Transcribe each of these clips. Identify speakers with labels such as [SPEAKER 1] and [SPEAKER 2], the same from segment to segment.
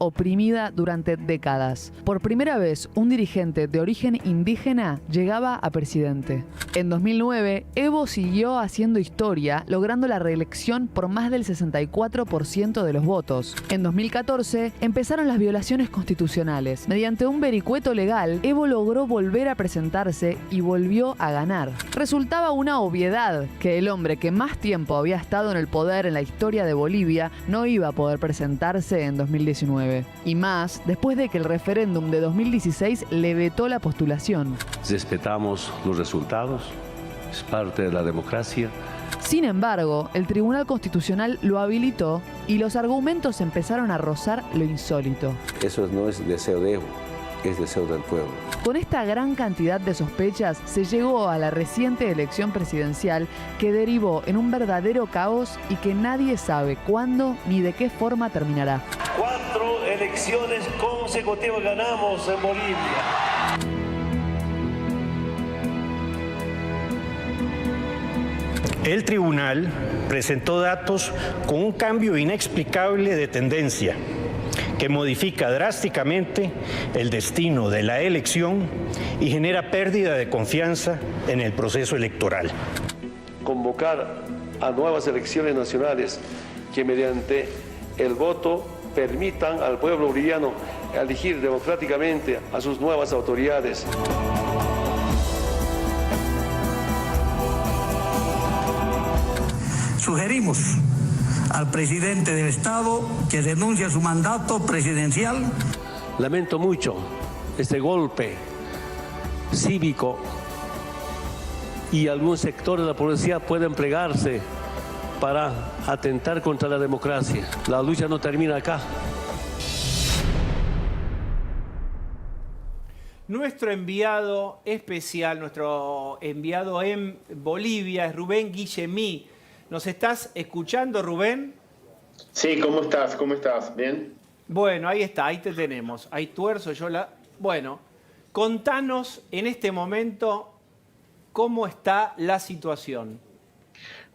[SPEAKER 1] oprimida durante décadas. Por primera vez, un dirigente de origen indígena llegaba a presidente. En 2009, Evo siguió haciendo historia, logrando la reelección por más del 64% de los votos. En 2014, empezaron las violaciones constitucionales. Mediante un vericueto legal, Evo logró volver a presentarse y volvió a ganar. Resultaba una obviedad que el hombre que más tiempo había estado en el poder en la historia de Bolivia no iba a poder presentarse en 2019. Y más, después de que el referéndum de 2016 le vetó la postulación.
[SPEAKER 2] Respetamos los resultados, es parte de la democracia.
[SPEAKER 1] Sin embargo, el Tribunal Constitucional lo habilitó y los argumentos empezaron a rozar lo insólito.
[SPEAKER 2] Eso no es deseo de Evo, es deseo del pueblo.
[SPEAKER 1] Con esta gran cantidad de sospechas se llegó a la reciente elección presidencial que derivó en un verdadero caos y que nadie sabe cuándo ni de qué forma terminará.
[SPEAKER 3] 4 elecciones consecutivas ganamos en Bolivia.
[SPEAKER 4] El tribunal presentó datos con un cambio inexplicable de tendencia que modifica drásticamente el destino de la elección y genera pérdida de confianza en el proceso electoral.
[SPEAKER 3] Convocar a nuevas elecciones nacionales que mediante el voto permitan al pueblo boliviano elegir democráticamente a sus nuevas autoridades.
[SPEAKER 5] Sugerimos al presidente del Estado que renuncie a su mandato presidencial.
[SPEAKER 3] Lamento mucho este golpe cívico y algún sector de la policía puede emplearse para atentar contra la democracia. La lucha no termina acá.
[SPEAKER 6] Nuestro enviado especial, nuestro enviado en Bolivia es Rubén Guillemí. ¿Nos estás escuchando, Rubén?
[SPEAKER 7] Sí, ¿cómo estás? ¿Cómo estás? ¿Bien?
[SPEAKER 6] Bueno, ahí está, ahí te tenemos. Ahí tuerzo yo la... Bueno, contanos en este momento cómo está la situación.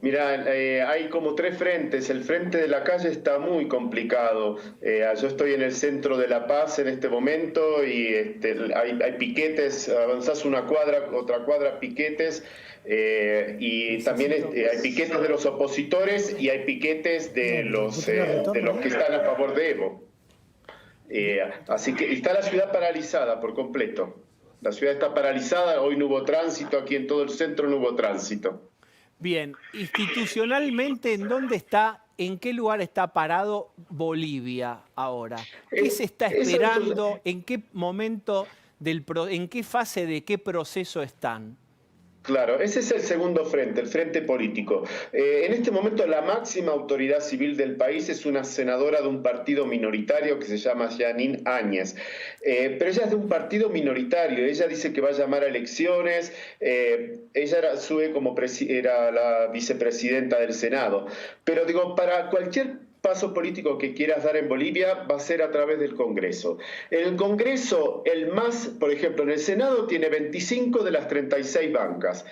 [SPEAKER 7] Mira, hay como 3 frentes. El frente de la calle está muy complicado. Yo estoy en el centro de La Paz en este momento y hay piquetes, avanzás una cuadra, otra cuadra, piquetes. Y también hay piquetes de los opositores y hay piquetes de los que están a favor de Evo. Así que está la ciudad paralizada por completo. La ciudad está paralizada, hoy no hubo tránsito, aquí en todo el centro no hubo tránsito.
[SPEAKER 6] Bien, institucionalmente, ¿en dónde está, en qué lugar está parado Bolivia ahora? ¿Qué se está esperando? ¿En qué momento, en qué fase de qué proceso están?
[SPEAKER 7] Claro, ese es el segundo frente, el frente político. En este momento la máxima autoridad civil del país es una senadora de un partido minoritario que se llama Jeanine Áñez. Pero ella es de un partido minoritario, ella dice que va a llamar a elecciones, ella era la vicepresidenta del Senado. Pero digo, para cualquier paso político que quieras dar en Bolivia va a ser a través del Congreso. El Congreso, por ejemplo, en el Senado tiene 25 de las 36 bancas.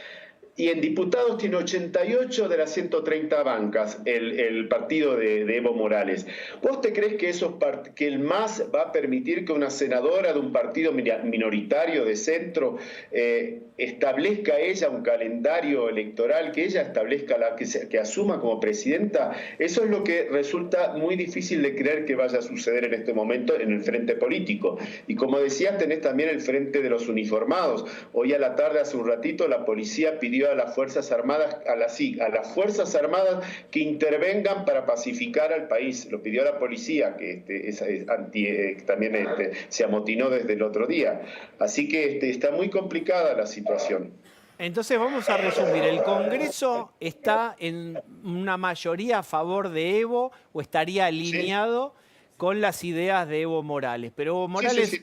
[SPEAKER 7] Y en diputados tiene 88 de las 130 bancas el partido de Evo Morales. ¿Vos te crees que el MAS va a permitir que una senadora de un partido minoritario de centro establezca ella un calendario electoral, que ella establezca que asuma como presidenta? Eso es lo que resulta muy difícil de creer que vaya a suceder en este momento en el frente político. Y como decías, tenés también el frente de los uniformados. Hoy a la tarde, hace un ratito, la policía pidió a las Fuerzas Armadas, a las Fuerzas Armadas que intervengan para pacificar al país. Lo pidió la policía, que también se amotinó desde el otro día. Así que está muy complicada la situación.
[SPEAKER 6] Entonces vamos a resumir. ¿El Congreso está en una mayoría a favor de Evo o estaría alineado con las ideas de Evo Morales? Pero Evo Morales...
[SPEAKER 7] Sí,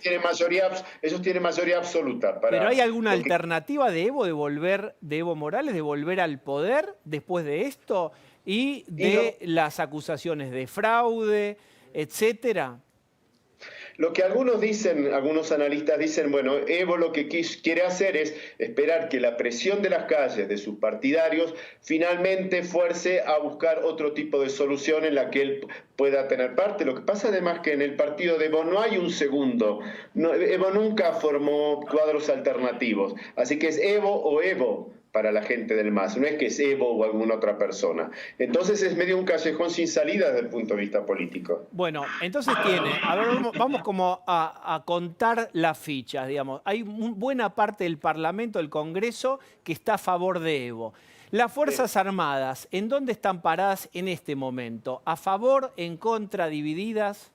[SPEAKER 7] ellos tienen mayoría absoluta.
[SPEAKER 6] ¿Pero hay alguna alternativa de Evo Morales de volver al poder después de esto y de las acusaciones de fraude, etcétera?
[SPEAKER 7] Lo que algunos dicen, algunos analistas dicen, bueno, Evo lo que quiere hacer es esperar que la presión de las calles, de sus partidarios, finalmente fuerce a buscar otro tipo de solución en la que él pueda tener parte. Lo que pasa además que en el partido de Evo no hay un segundo. Evo nunca formó cuadros alternativos. Así que es Evo o Evo para la gente del MAS, no es que es Evo o alguna otra persona. Entonces es medio un callejón sin salida desde el punto de vista político.
[SPEAKER 6] Bueno, entonces a ver, vamos como a contar las fichas, digamos. Hay buena parte del Parlamento, del Congreso, que está a favor de Evo. Las Fuerzas Armadas, ¿en dónde están paradas en este momento? ¿A favor, en contra, divididas?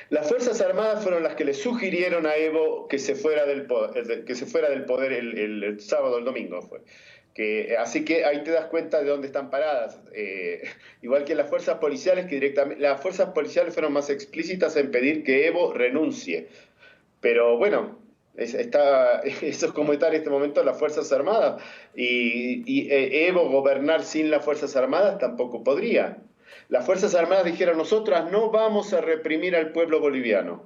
[SPEAKER 7] Las Fuerzas Armadas fueron las que le sugirieron a Evo que se fuera del poder el sábado, el domingo fue. Así que ahí te das cuenta de dónde están paradas. Igual que las fuerzas policiales, que directamente las fuerzas policiales fueron más explícitas en pedir que Evo renuncie. Pero bueno, eso es como estar en este momento las Fuerzas Armadas. Y Evo gobernar sin las Fuerzas Armadas tampoco podría. Las Fuerzas Armadas dijeron, nosotras no vamos a reprimir al pueblo boliviano.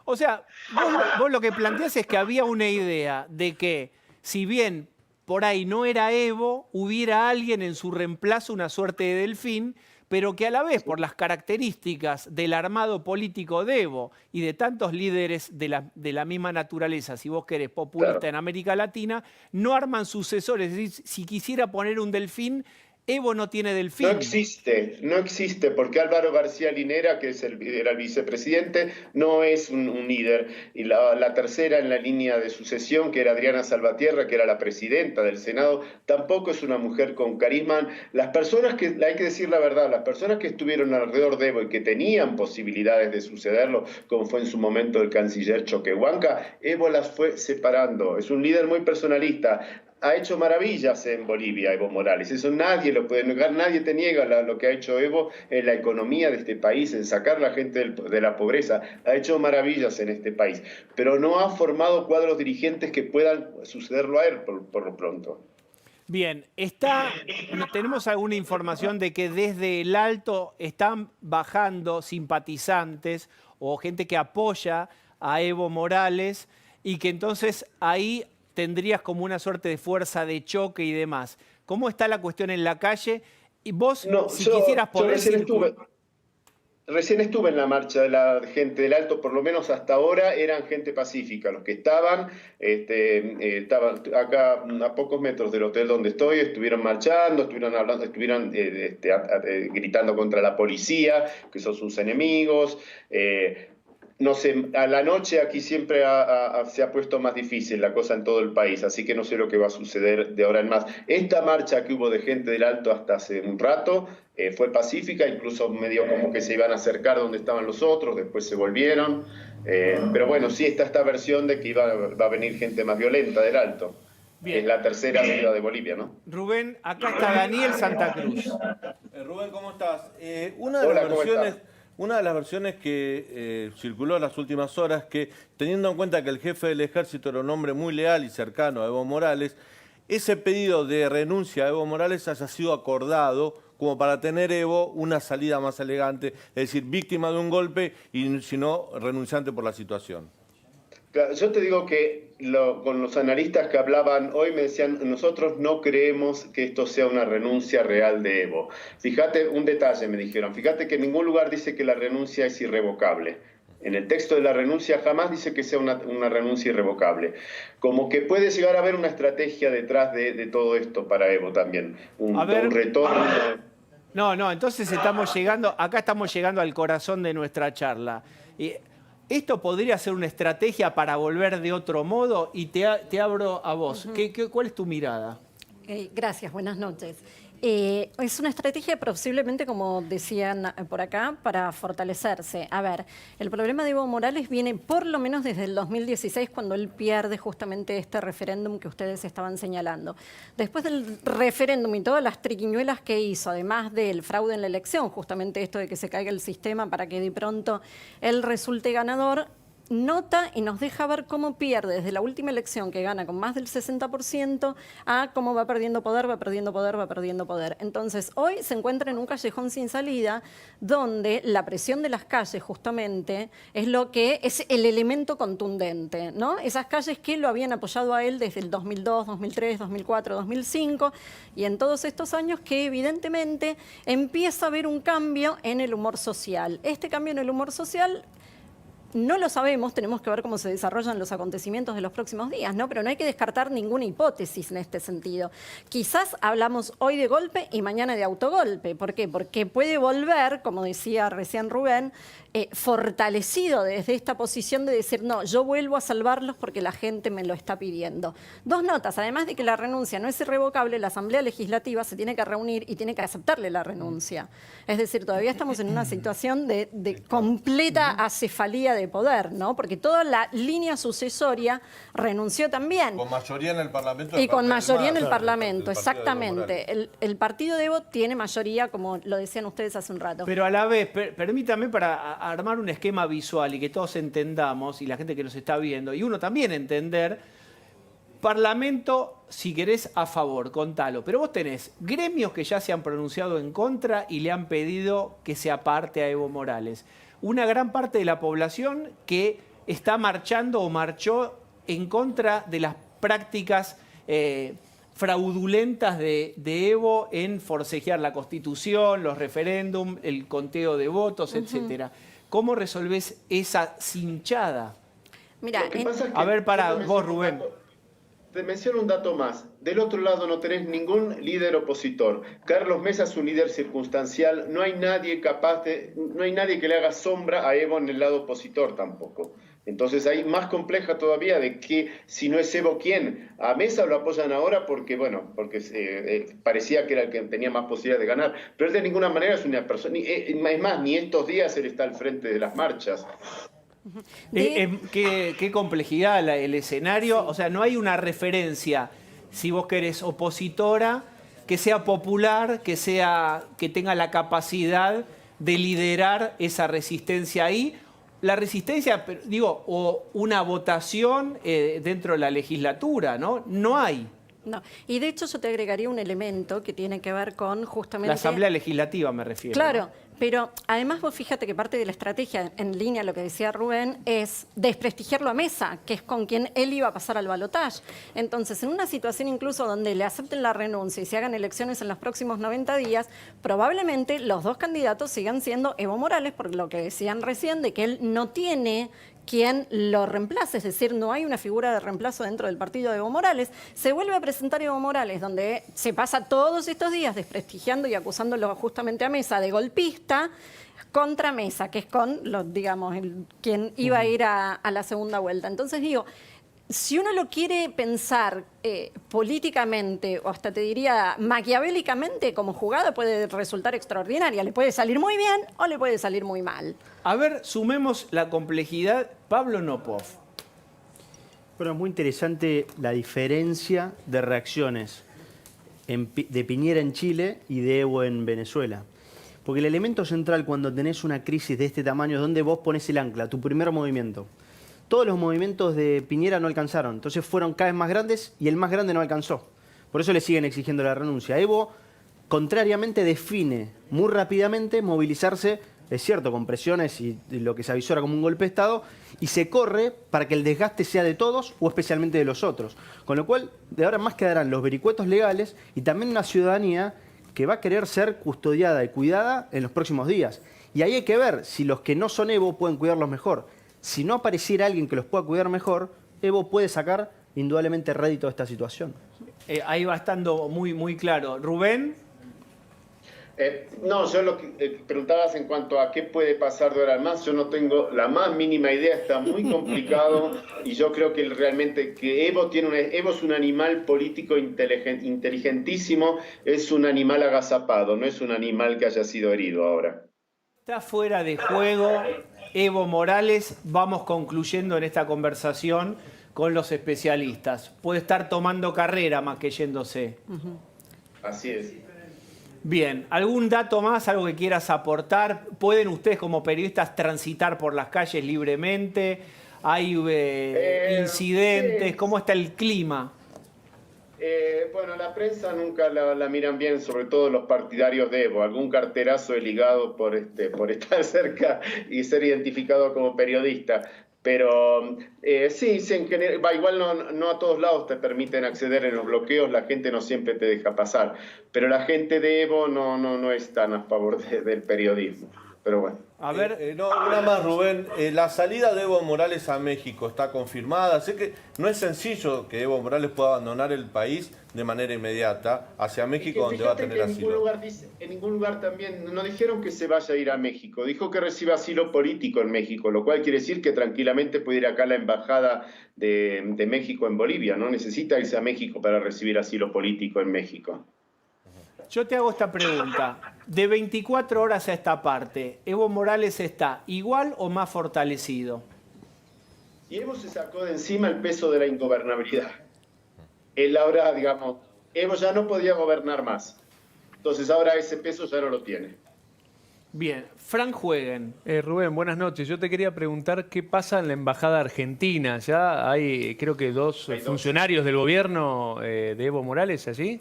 [SPEAKER 6] O sea, vos lo que planteás es que había una idea de que, si bien por ahí no era Evo, hubiera alguien en su reemplazo, una suerte de Delfín, pero que a la vez, por las características del armado político de Evo y de tantos líderes de la misma naturaleza, si vos querés, populista
[SPEAKER 7] Claro.
[SPEAKER 6] en América Latina, no arman sucesores. Es decir, si quisiera poner un Delfín, Evo no tiene Delfín.
[SPEAKER 7] No existe, porque Álvaro García Linera, que era el vicepresidente, no es un líder. Y la tercera en la línea de sucesión, que era Adriana Salvatierra, que era la presidenta del Senado, tampoco es una mujer con carisma. Las personas que, hay que decir la verdad, las personas que estuvieron alrededor de Evo y que tenían posibilidades de sucederlo, como fue en su momento el canciller Choquehuanca, Evo las fue separando. Es un líder muy personalista. Ha hecho maravillas en Bolivia, Evo Morales. Eso nadie lo puede negar, nadie te niega lo que ha hecho Evo en la economía de este país, en sacar a la gente de la pobreza. Ha hecho maravillas en este país, pero no ha formado cuadros dirigentes que puedan sucederlo a él por lo pronto.
[SPEAKER 6] Bien, tenemos alguna información de que desde el Alto están bajando simpatizantes o gente que apoya a Evo Morales y que entonces ahí tendrías como una suerte de fuerza de choque y demás. ¿Cómo está la cuestión en la calle? Y vos, si quisieras poder...
[SPEAKER 7] Recién estuve en la marcha de la gente del Alto, por lo menos hasta ahora eran gente pacífica. Los que estaban acá a pocos metros del hotel donde estoy, estuvieron marchando, estuvieron gritando contra la policía, que son sus enemigos. No sé, a la noche aquí siempre se ha puesto más difícil la cosa en todo el país, así que no sé lo que va a suceder de ahora en más. Esta marcha que hubo de gente del Alto hasta hace un rato fue pacífica, incluso medio como que se iban a acercar donde estaban los otros, después se volvieron. Pero bueno, sí está esta versión de que va a venir gente más violenta del Alto.
[SPEAKER 6] Bien.
[SPEAKER 7] Es la tercera ciudad de Bolivia, ¿no?
[SPEAKER 6] Rubén, acá está Daniel Santa Cruz.
[SPEAKER 8] Rubén, ¿cómo estás?
[SPEAKER 7] Hola,
[SPEAKER 8] Una de las versiones que circuló en las últimas horas, que teniendo en cuenta que el jefe del ejército era un hombre muy leal y cercano a Evo Morales, ese pedido de renuncia a Evo Morales haya sido acordado como para tener Evo una salida más elegante, es decir, víctima de un golpe y sino renunciante por la situación.
[SPEAKER 7] Yo te digo que con los analistas que hablaban hoy me decían, nosotros no creemos que esto sea una renuncia real de Evo. Fíjate, un detalle me dijeron, fíjate que en ningún lugar dice que la renuncia es irrevocable. En el texto de la renuncia jamás dice que sea una renuncia irrevocable. Como que puede llegar a haber una estrategia detrás de todo esto para Evo también. Un retorno.
[SPEAKER 6] No, entonces estamos llegando al corazón de nuestra charla. ¿Esto podría ser una estrategia para volver de otro modo? Y te abro a vos. ¿Cuál es tu mirada?
[SPEAKER 9] Gracias, buenas noches. Es una estrategia posiblemente, como decían por acá, para fortalecerse. A ver, el problema de Evo Morales viene por lo menos desde el 2016, cuando él pierde justamente este referéndum que ustedes estaban señalando. Después del referéndum y todas las triquiñuelas que hizo, además del fraude en la elección, justamente esto de que se caiga el sistema para que de pronto él resulte ganador, nota y nos deja ver cómo pierde desde la última elección, que gana con más del 60%, a cómo va perdiendo poder, va perdiendo poder, va perdiendo poder. Entonces, hoy se encuentra en un callejón sin salida, donde la presión de las calles, justamente, es lo que es el elemento contundente, ¿no? Esas calles que lo habían apoyado a él desde el 2002, 2003, 2004, 2005, y en todos estos años que, evidentemente, empieza a haber un cambio en el humor social. Este cambio en el humor social no lo sabemos, tenemos que ver cómo se desarrollan los acontecimientos de los próximos días, ¿no? Pero no hay que descartar ninguna hipótesis en este sentido. Quizás hablamos hoy de golpe y mañana de autogolpe. ¿Por qué? Porque puede volver, como decía recién Rubén, fortalecido desde esta posición de decir, no, yo vuelvo a salvarlos porque la gente me lo está pidiendo. Dos notas, además de que la renuncia no es irrevocable, la Asamblea Legislativa se tiene que reunir y tiene que aceptarle la renuncia. Es decir, todavía estamos en una situación de completa acefalía de poder, ¿no? Porque toda la línea sucesoria renunció también.
[SPEAKER 8] Con mayoría en el Parlamento.
[SPEAKER 9] Y con mayoría en el Parlamento, exactamente. El partido de Evo tiene mayoría, como lo decían ustedes hace un rato.
[SPEAKER 6] Pero a la vez, permítame para armar un esquema visual y que todos entendamos, y la gente que nos está viendo, y uno también entender, Parlamento, si querés, a favor, contalo. Pero vos tenés gremios que ya se han pronunciado en contra y le han pedido que se aparte a Evo Morales. Una gran parte de la población que está marchando o marchó en contra de las prácticas fraudulentas de Evo en forcejear la Constitución, los referéndums, el conteo de votos, etcétera. ¿Cómo resolvés esa cinchada?
[SPEAKER 9] Mira,
[SPEAKER 6] a ver, para vos, Rubén.
[SPEAKER 7] Te menciono un dato más. Del otro lado no tenés ningún líder opositor. Carlos Mesa es un líder circunstancial. No hay nadie no hay nadie que le haga sombra a Evo en el lado opositor tampoco. Entonces ahí más compleja todavía de que si no es Evo, ¿quién? A Mesa lo apoyan ahora porque parecía que era el que tenía más posibilidades de ganar. Pero él de ninguna manera es una persona, es más, ni estos días él está al frente de las marchas.
[SPEAKER 6] Qué complejidad el escenario. Sí. O sea, no hay una referencia, si vos querés, opositora, que sea popular, que tenga la capacidad de liderar esa resistencia ahí. La resistencia, digo, o una votación dentro de la legislatura, ¿no? No hay.
[SPEAKER 9] No, y de hecho yo te agregaría un elemento que tiene que ver con justamente...
[SPEAKER 6] La Asamblea Legislativa me refiero.
[SPEAKER 9] Claro,
[SPEAKER 6] ¿no?
[SPEAKER 9] Pero además vos fíjate que parte de la estrategia, en línea a lo que decía Rubén, es desprestigiarlo a Mesa, que es con quien él iba a pasar al balotaje. Entonces, en una situación incluso donde le acepten la renuncia y se hagan elecciones en los próximos 90 días, probablemente los dos candidatos sigan siendo Evo Morales, por lo que decían recién, de que él no tiene quien lo reemplace, es decir, no hay una figura de reemplazo dentro del partido de Evo Morales. Se vuelve a presentar Evo Morales, donde se pasa todos estos días desprestigiando y acusándolo justamente a Mesa de golpista, contra Mesa, que es con quien iba a ir a la segunda vuelta. Entonces digo, si uno lo quiere pensar políticamente, o hasta te diría maquiavélicamente, como jugada puede resultar extraordinaria. Le puede salir muy bien o le puede salir muy mal.
[SPEAKER 6] A ver, sumemos la complejidad. Pablo Nopov.
[SPEAKER 10] Bueno, es muy interesante la diferencia de reacciones de Piñera en Chile y de Evo en Venezuela. Porque el elemento central cuando tenés una crisis de este tamaño es donde vos pones el ancla, tu primer movimiento. Todos los movimientos de Piñera no alcanzaron, entonces fueron cada vez más grandes y el más grande no alcanzó. Por eso le siguen exigiendo la renuncia. Evo, contrariamente, define muy rápidamente movilizarse, es cierto, con presiones y lo que se avisora como un golpe de Estado, y se corre para que el desgaste sea de todos o especialmente de los otros. Con lo cual, de ahora en más quedarán los vericuetos legales y también una ciudadanía que va a querer ser custodiada y cuidada en los próximos días. Y ahí hay que ver si los que no son Evo pueden cuidarlos mejor. Si no apareciera alguien que los pueda cuidar mejor, Evo puede sacar indudablemente rédito de esta situación.
[SPEAKER 6] Ahí va estando muy claro. Rubén.
[SPEAKER 7] No, yo lo que preguntabas en cuanto a qué puede pasar de ahora en más, yo no tengo la más mínima idea, está muy complicado y yo creo que realmente que Evo es un animal político inteligentísimo, es un animal agazapado, no es un animal que haya sido herido ahora.
[SPEAKER 6] Está fuera de juego Evo Morales. Vamos concluyendo en esta conversación con los especialistas. Puede estar tomando carrera más que yéndose.
[SPEAKER 7] Así es.
[SPEAKER 6] Bien, ¿algún dato más, algo que quieras aportar? ¿Pueden ustedes como periodistas transitar por las calles libremente? ¿Hay incidentes?
[SPEAKER 7] Sí.
[SPEAKER 6] ¿Cómo está el clima?
[SPEAKER 7] Bueno, la prensa nunca la miran bien, sobre todo los partidarios de Evo. Algún carterazo es ligado por estar cerca y ser identificado como periodista. Pero sí, igual no a todos lados te permiten acceder en los bloqueos, la gente no siempre te deja pasar. Pero la gente de Evo no es tan a favor del periodismo. Pero bueno.
[SPEAKER 6] A ver,
[SPEAKER 8] Una más, Rubén. La salida de Evo Morales a México está confirmada. Sé que no es sencillo que Evo Morales pueda abandonar el país de manera inmediata hacia México, donde va a tener asilo.
[SPEAKER 7] En ningún lugar también, no dijeron que se vaya a ir a México, dijo que recibe asilo político en México, lo cual quiere decir que tranquilamente puede ir acá a la embajada de México en Bolivia, no necesita irse a México para recibir asilo político en México.
[SPEAKER 6] yo te hago esta pregunta. De 24 horas a esta parte, ¿Evo Morales está igual o más fortalecido?
[SPEAKER 7] Y Evo se sacó de encima el peso de la ingobernabilidad. Él ahora, digamos, Evo ya no podía gobernar más. Entonces ahora ese peso ya no lo tiene.
[SPEAKER 6] Bien, Frank Jueguen.
[SPEAKER 11] Rubén, buenas noches. Yo te quería preguntar qué pasa en la Embajada Argentina. Ya hay, creo que dos funcionarios del gobierno de Evo Morales allí.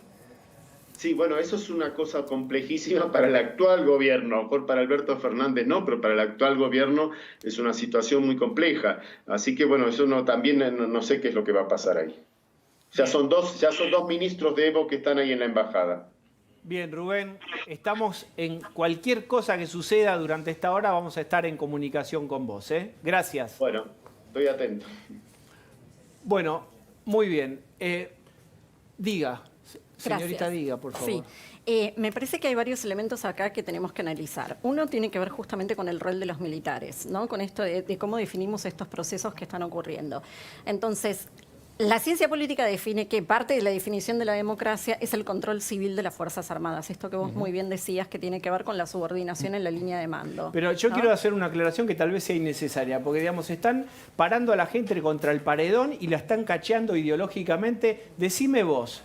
[SPEAKER 7] Sí, bueno, eso es una cosa complejísima para el actual gobierno. A lo mejor para Alberto Fernández no, pero para el actual gobierno es una situación muy compleja. Así que bueno, eso también no sé qué es lo que va a pasar ahí. Ya son dos ministros de Evo que están ahí en la embajada.
[SPEAKER 6] Bien, Rubén, estamos en cualquier cosa que suceda durante esta hora, vamos a estar en comunicación con vos, ¿eh? Gracias.
[SPEAKER 7] Bueno, estoy atento.
[SPEAKER 6] Bueno, muy bien. Diga, señorita,
[SPEAKER 9] Gracias.
[SPEAKER 6] diga, por favor.
[SPEAKER 9] Sí. Me parece que hay varios elementos acá que tenemos que analizar. Uno tiene que ver justamente con el rol de los militares, ¿no? Con esto de cómo definimos estos procesos que están ocurriendo. Entonces, la ciencia política define que parte de la definición de la democracia es el control civil de las Fuerzas Armadas. Esto que vos muy bien decías que tiene que ver con la subordinación en la línea de mando.
[SPEAKER 6] Pero yo quiero hacer una aclaración que tal vez sea innecesaria, porque digamos, están parando a la gente contra el paredón y la están cacheando ideológicamente. Decime vos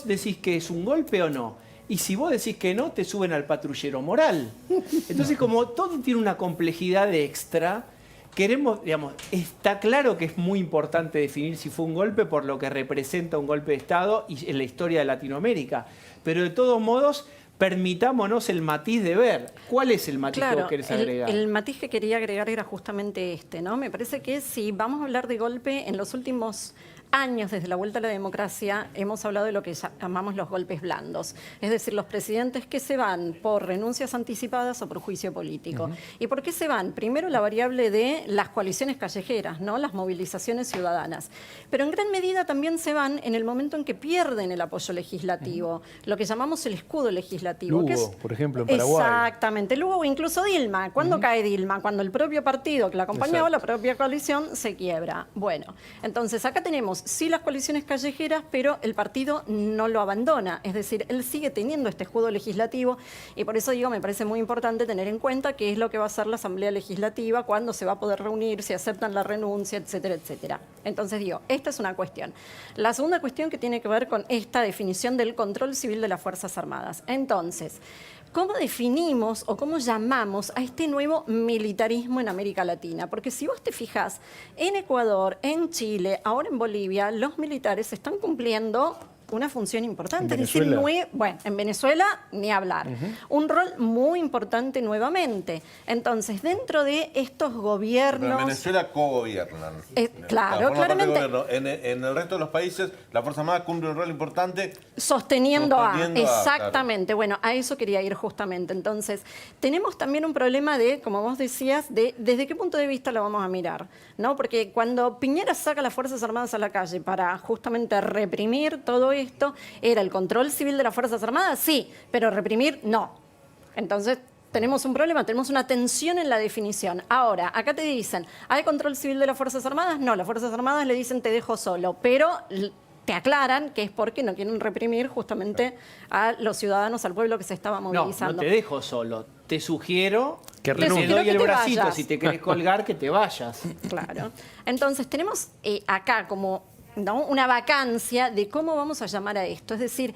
[SPEAKER 6] decís que es un golpe o no. Y si vos decís que no, te suben al patrullero moral. Entonces, como todo tiene una complejidad extra, queremos, digamos, está claro que es muy importante definir si fue un golpe por lo que representa un golpe de Estado y en la historia de Latinoamérica. Pero de todos modos, permitámonos el matiz de ver. ¿Cuál es el matiz que vos querés agregar?
[SPEAKER 9] El matiz que quería agregar era justamente este, ¿no? Me parece que si vamos a hablar de golpe, en los últimos años, desde la vuelta a la democracia, hemos hablado de lo que llamamos los golpes blandos. Es decir, los presidentes que se van por renuncias anticipadas o por juicio político. ¿Y por qué se van? Primero, la variable de las coaliciones callejeras, ¿no? Las movilizaciones ciudadanas. Pero en gran medida también se van en el momento en que pierden el apoyo legislativo, lo que llamamos el escudo legislativo.
[SPEAKER 11] Lugo,
[SPEAKER 9] que es,
[SPEAKER 11] por ejemplo, en Paraguay.
[SPEAKER 9] Exactamente. Lugo o incluso Dilma. ¿Cuándo cae Dilma? Cuando el propio partido que la acompañaba, la propia coalición, se quiebra. Bueno, entonces acá tenemos sí las coaliciones callejeras, pero el partido no lo abandona. Es decir, él sigue teniendo este escudo legislativo y por eso digo, me parece muy importante tener en cuenta qué es lo que va a hacer la Asamblea Legislativa, cuándo se va a poder reunir, si aceptan la renuncia, etcétera, etcétera. Entonces digo, esta es una cuestión. La segunda cuestión que tiene que ver con esta definición del control civil de las Fuerzas Armadas. Entonces, ¿cómo definimos o cómo llamamos a este nuevo militarismo en América Latina? Porque si vos te fijás, en Ecuador, en Chile, ahora en Bolivia, los militares están cumpliendo una función importante.
[SPEAKER 11] ¿En
[SPEAKER 9] es decir,
[SPEAKER 11] Venezuela?
[SPEAKER 9] bueno, en Venezuela ni hablar. Un rol muy importante nuevamente. Entonces, dentro de estos gobiernos...
[SPEAKER 8] Pero en Venezuela cogobiernan.
[SPEAKER 9] Claro, claramente.
[SPEAKER 8] En el resto de los países, la Fuerza Armada cumple un rol importante.
[SPEAKER 9] Sosteniendo exactamente.
[SPEAKER 8] Claro.
[SPEAKER 9] Bueno, a eso quería ir justamente. Entonces, tenemos también un problema de, como vos decías, de desde qué punto de vista lo vamos a mirar, ¿no? Porque cuando Piñera saca las Fuerzas Armadas a la calle para justamente reprimir todo esto, ¿era el control civil de las Fuerzas Armadas? Sí, pero reprimir, no. Entonces, tenemos un problema, tenemos una tensión en la definición. Ahora, acá te dicen, ¿hay control civil de las Fuerzas Armadas? No, las Fuerzas Armadas le dicen te dejo solo, pero te aclaran que es porque no quieren reprimir justamente a los ciudadanos, al pueblo que se estaba movilizando.
[SPEAKER 6] No te dejo solo. Te sugiero
[SPEAKER 11] que
[SPEAKER 6] te doy
[SPEAKER 9] que
[SPEAKER 6] el
[SPEAKER 9] te
[SPEAKER 6] bracito,
[SPEAKER 9] vayas.
[SPEAKER 6] si te querés colgar, que te vayas.
[SPEAKER 9] Claro. Entonces, tenemos acá como, ¿no?, una vacancia de cómo vamos a llamar a esto. Es decir,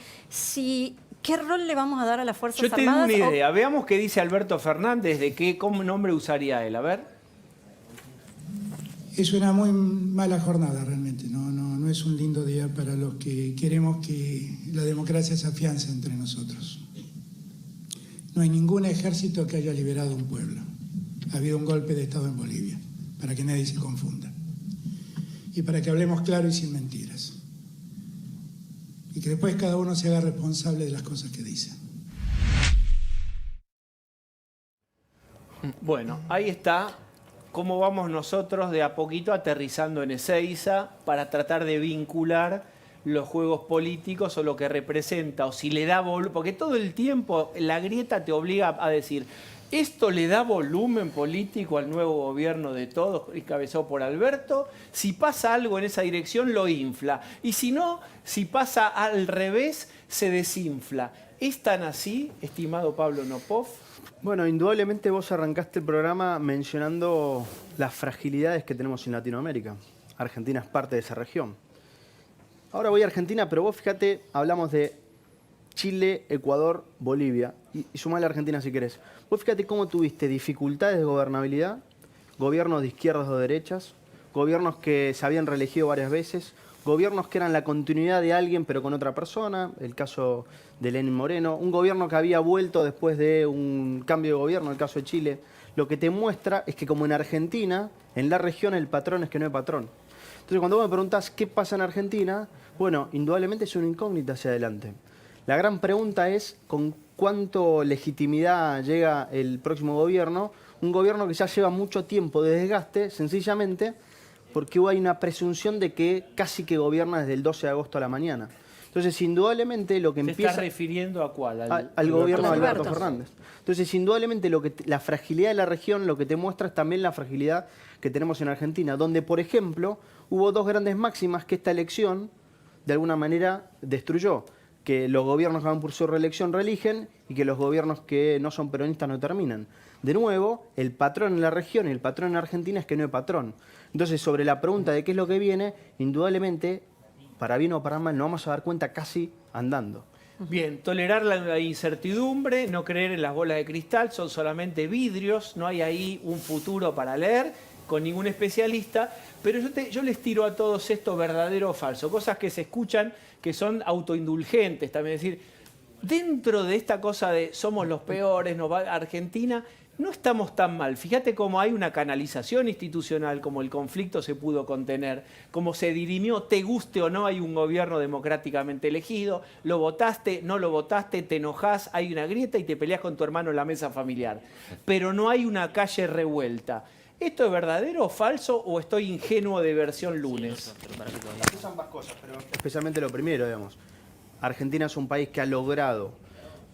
[SPEAKER 9] ¿qué rol le vamos a dar a las Fuerzas
[SPEAKER 6] Yo te
[SPEAKER 9] Armadas?
[SPEAKER 6] doy una idea. Veamos qué dice Alberto Fernández de qué nombre usaría él. A ver.
[SPEAKER 12] Es una muy mala jornada realmente, no es un lindo día para los que queremos que la democracia se afiance entre nosotros. No hay ningún ejército que haya liberado un pueblo. Ha habido un golpe de Estado en Bolivia, para que nadie se confunda. Y para que hablemos claro y sin mentiras. Y que después cada uno se haga responsable de las cosas que dice.
[SPEAKER 6] Bueno, ahí está cómo vamos nosotros de a poquito aterrizando en Ezeiza para tratar de vincular los juegos políticos o lo que representa, o si le da volumen, porque todo el tiempo la grieta te obliga a decir, ¿esto le da volumen político al nuevo gobierno de todos, encabezado por Alberto? Si pasa algo en esa dirección, lo infla. Y si no, si pasa al revés, se desinfla. ¿Es tan así, estimado Pablo Nopov?
[SPEAKER 10] Bueno, indudablemente vos arrancaste el programa mencionando las fragilidades que tenemos en Latinoamérica. Argentina es parte de esa región. Ahora voy a Argentina, pero vos fíjate, hablamos de Chile, Ecuador, Bolivia, y sumale a Argentina si querés. Vos fíjate cómo tuviste dificultades de gobernabilidad, gobiernos de izquierdas o derechas, gobiernos que se habían reelegido varias veces, gobiernos que eran la continuidad de alguien pero con otra persona, el caso de Lenín Moreno, un gobierno que había vuelto después de un cambio de gobierno, el caso de Chile. Lo que te muestra es que como en Argentina, en la región el patrón es que no hay patrón. Entonces cuando vos me preguntás qué pasa en Argentina, bueno, indudablemente es una incógnita hacia adelante. La gran pregunta es con cuánto legitimidad llega el próximo gobierno, un gobierno que ya lleva mucho tiempo de desgaste, sencillamente porque hay una presunción de que casi que gobierna desde el 12 de agosto a la mañana. Entonces, indudablemente lo que empieza...
[SPEAKER 6] ¿Te estás refiriendo a cuál?
[SPEAKER 10] Al gobierno de Alberto Fernández. Entonces, indudablemente la fragilidad de la región lo que te muestra es también la fragilidad que tenemos en Argentina, donde, por ejemplo, hubo dos grandes máximas que esta elección, de alguna manera, destruyó. Que los gobiernos que van por su reelección reeligen y que los gobiernos que no son peronistas no terminan. De nuevo, el patrón en la región y el patrón en Argentina es que no hay patrón. Entonces, sobre la pregunta de qué es lo que viene, indudablemente, para bien o para mal, nos vamos a dar cuenta casi andando.
[SPEAKER 6] Bien, tolerar la incertidumbre, no creer en las bolas de cristal, son solamente vidrios, no hay ahí un futuro para leer con ningún especialista, pero yo les tiro a todos esto verdadero o falso, cosas que se escuchan que son autoindulgentes también, es decir, dentro de esta cosa de somos los peores, nos va Argentina, no estamos tan mal. Fíjate cómo hay una canalización institucional, cómo el conflicto se pudo contener, cómo se dirimió, te guste o no, hay un gobierno democráticamente elegido, lo votaste, no lo votaste, te enojás, hay una grieta y te peleas con tu hermano en la mesa familiar. Pero no hay una calle revuelta. ¿Esto es verdadero o falso o estoy ingenuo de versión lunes?
[SPEAKER 10] Es ambas cosas, pero especialmente lo primero, digamos. Argentina es un país que ha logrado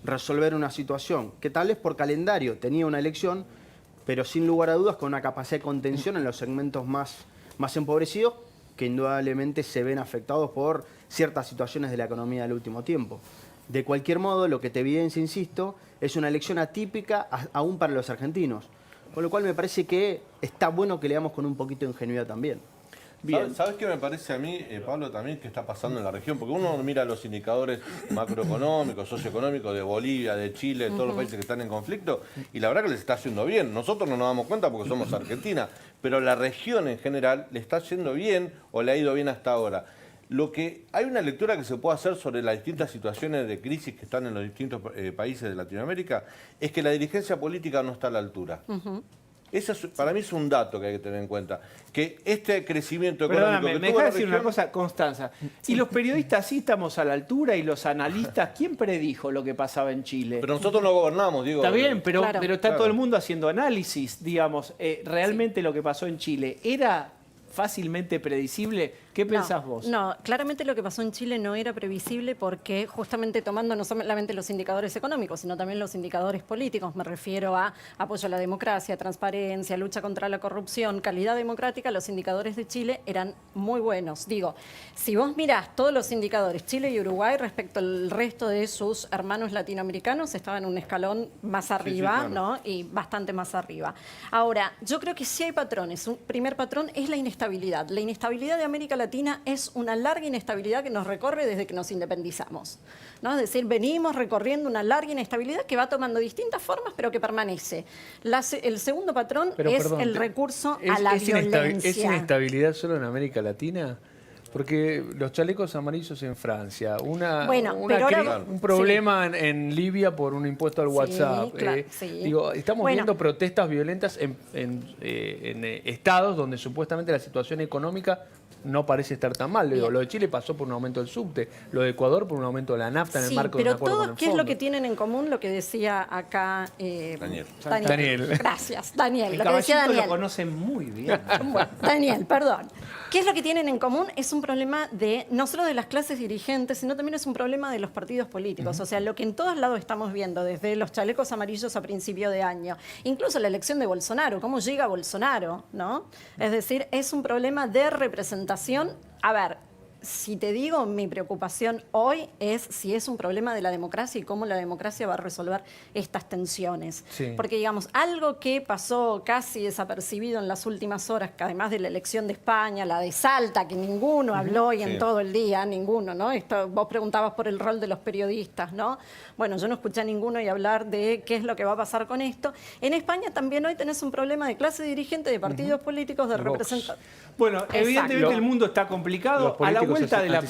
[SPEAKER 10] resolver una situación que tal vez por calendario tenía una elección, pero sin lugar a dudas con una capacidad de contención en los segmentos más empobrecidos, que indudablemente se ven afectados por ciertas situaciones de la economía del último tiempo. De cualquier modo, lo que te evidencia, insisto, es una elección atípica aún para los argentinos. Con lo cual me parece que está bueno que leamos con un poquito de ingenuidad también.
[SPEAKER 8] Bien. ¿Sabes qué me parece a mí, Pablo, también que está pasando en la región? Porque uno mira los indicadores macroeconómicos, socioeconómicos de Bolivia, de Chile, de todos los países que están en conflicto, y la verdad que les está yendo bien. Nosotros no nos damos cuenta porque somos Argentina, pero la región en general le está yendo bien o le ha ido bien hasta ahora. Hay una lectura que se puede hacer sobre las distintas situaciones de crisis que están en los distintos países de Latinoamérica, es que la dirigencia política no está a la altura. Eso para mí es un dato que hay que tener en cuenta. Que este crecimiento económico...
[SPEAKER 6] Perdóname, me dejas decir una cosa, Constanza. Y los periodistas sí estamos a la altura y los analistas, ¿quién predijo lo que pasaba en Chile?
[SPEAKER 8] Pero nosotros no gobernamos, digo...
[SPEAKER 6] Está bien, pero,
[SPEAKER 9] Claro.
[SPEAKER 6] pero está todo el mundo haciendo análisis, digamos. Realmente lo que pasó en Chile, ¿era fácilmente predecible? ¿Qué pensás vos?
[SPEAKER 9] No, claramente lo que pasó en Chile no era previsible porque justamente tomando no solamente los indicadores económicos, sino también los indicadores políticos, me refiero a apoyo a la democracia, transparencia, lucha contra la corrupción, calidad democrática, los indicadores de Chile eran muy buenos. Digo, si vos mirás todos los indicadores, Chile y Uruguay respecto al resto de sus hermanos latinoamericanos estaban un escalón más arriba,
[SPEAKER 8] claro.
[SPEAKER 9] ¿no? Y bastante más arriba. Ahora, yo creo que sí hay patrones. Un primer patrón es la inestabilidad inestabilidad. La inestabilidad de América Latina es una larga inestabilidad que nos recorre desde que nos independizamos, ¿no? Es decir, venimos recorriendo una larga inestabilidad que va tomando distintas formas, pero que permanece. El segundo patrón es el recurso a la violencia.
[SPEAKER 11] ¿Es inestabilidad solo en América Latina? Porque los chalecos amarillos en Francia, un problema en Libia por un impuesto al WhatsApp. Digo, estamos viendo protestas violentas en estados donde supuestamente la situación económica no parece estar tan mal. Digo, lo de Chile pasó por un aumento del subte, lo de Ecuador por un aumento de la nafta en el marco de un acuerdo con el
[SPEAKER 9] ¿qué es lo que tienen en común? Lo que decía acá
[SPEAKER 11] Daniel.
[SPEAKER 9] Gracias, Daniel.
[SPEAKER 6] El
[SPEAKER 9] lo que decía Daniel.
[SPEAKER 6] lo conocen muy bien.
[SPEAKER 9] Bueno, Daniel, perdón. ¿Qué es lo que tienen en común? Es un problema no solo de las clases dirigentes, sino también es un problema de los partidos políticos. O sea, lo que en todos lados estamos viendo, desde los chalecos amarillos a principio de año, incluso la elección de Bolsonaro, cómo llega Bolsonaro, ¿no? Es decir, es un problema de representación. A ver, si te digo, mi preocupación hoy es si es un problema de la democracia y cómo la democracia va a resolver estas tensiones.
[SPEAKER 11] Sí.
[SPEAKER 9] Porque, digamos, algo que pasó casi desapercibido en las últimas horas, que además de la elección de España, la de Salta, que ninguno habló hoy en todo el día, ninguno, ¿no? Vos preguntabas por el rol de los periodistas, ¿no? Bueno, yo no escuché a ninguno y hablar de qué es lo que va a pasar con esto. En España también hoy tenés un problema de clase dirigente, de partidos políticos, de representación.
[SPEAKER 6] Bueno, evidentemente el mundo está complicado. A la vuelta de la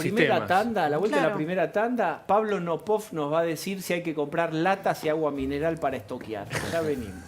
[SPEAKER 6] primera tanda, Pablo Nopov nos va a decir si hay que comprar latas y agua mineral para estoquear. Ya venimos.